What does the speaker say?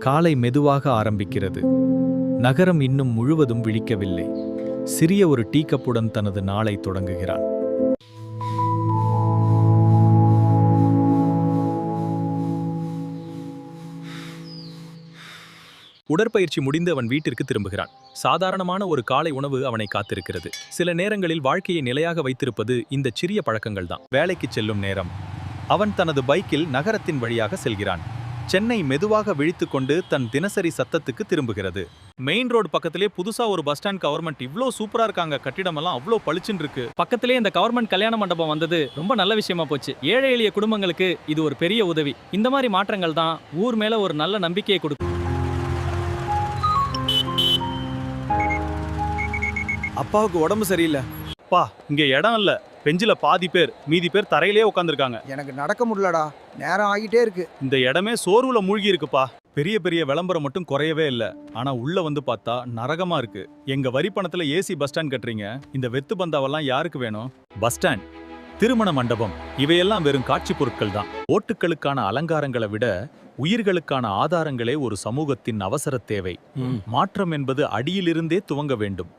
காலை மெதுவாக ஆரம்பிக்கிறது. நகரம் இன்னும் முழுவதும் விழிக்கவில்லை. சிறிய ஒரு டீ கப்புடன் தனது நாளை தொடங்குகிறான். உடற்பயிற்சி முடிந்து அவன் வீட்டிற்கு திரும்புகிறான். சாதாரணமான ஒரு காலை உணவு அவனை காத்திருக்கிறது. சில நேரங்களில் வாழ்க்கையை நிலையாக வைத்திருப்பது இந்த சிறிய பழக்கங்கள்தான். வேலைக்கு செல்லும் நேரம். அவன் தனது பைக்கில் நகரத்தின் வழியாக செல்கிறான். சென்னை மெதுவாக விழித்துக்கொண்டு தன் தினசரி சத்தத்துக்கு திரும்புகிறது. மெயின் ரோடு பக்கத்திலே புதுசா ஒரு பஸ் ஸ்டாண்ட் கவர்மெண்ட் இவ்ளோ சூப்பரா இருக்காங்க. கட்டிடமெல்லாம் அவ்ளோ பளிச்சுன்னு இருக்கு. பக்கத்திலே இந்த கவர்மெண்ட் கல்யாண மண்டபம் வந்தது ரொம்ப நல்ல விஷயமா போச்சு. ஏழை எளிய குடும்பங்களுக்கு இது ஒரு பெரிய உதவி. இந்த மாதிரி மாற்றங்கள் தான் ஊர் மேல ஒரு நல்ல நம்பிக்கையை கொடுக்கும். அப்பாவுக்கு உடம்பு சரியில்லை. அப்பா, இங்க இடம் இல்ல. பெஞ்சில பாதி பேர், மீதி பேர் தரையிலே உட்காந்துருக்காங்க. எனக்கு நடக்க முடியலடா, நேரம் ஆகிட்டே இருக்கு. இந்த இடமே சோர்வுல மூழ்கி இருக்குப்பா. பெரிய பெரிய விளம்பரம் மட்டும் குறையவே இல்ல. ஆனா உள்ள வந்து பார்த்தா நரகமா இருக்கு. எங்க வரி பணத்துல ஏசி பஸ் ஸ்டாண்ட் கட்டுறீங்க. இந்த வெத்து பந்தாவெல்லாம் யாருக்கு வேணும்? பஸ் ஸ்டாண்ட், திருமண மண்டபம் இவையெல்லாம் வெறும் காட்சி பொருட்கள் தான். ஓட்டுக்களுக்கான அலங்காரங்களை விட உயிர்களுக்கான ஆதாரங்களே ஒரு சமூகத்தின் அவசர தேவை. மாற்றம் என்பது அடியிலிருந்தே துவங்க வேண்டும்.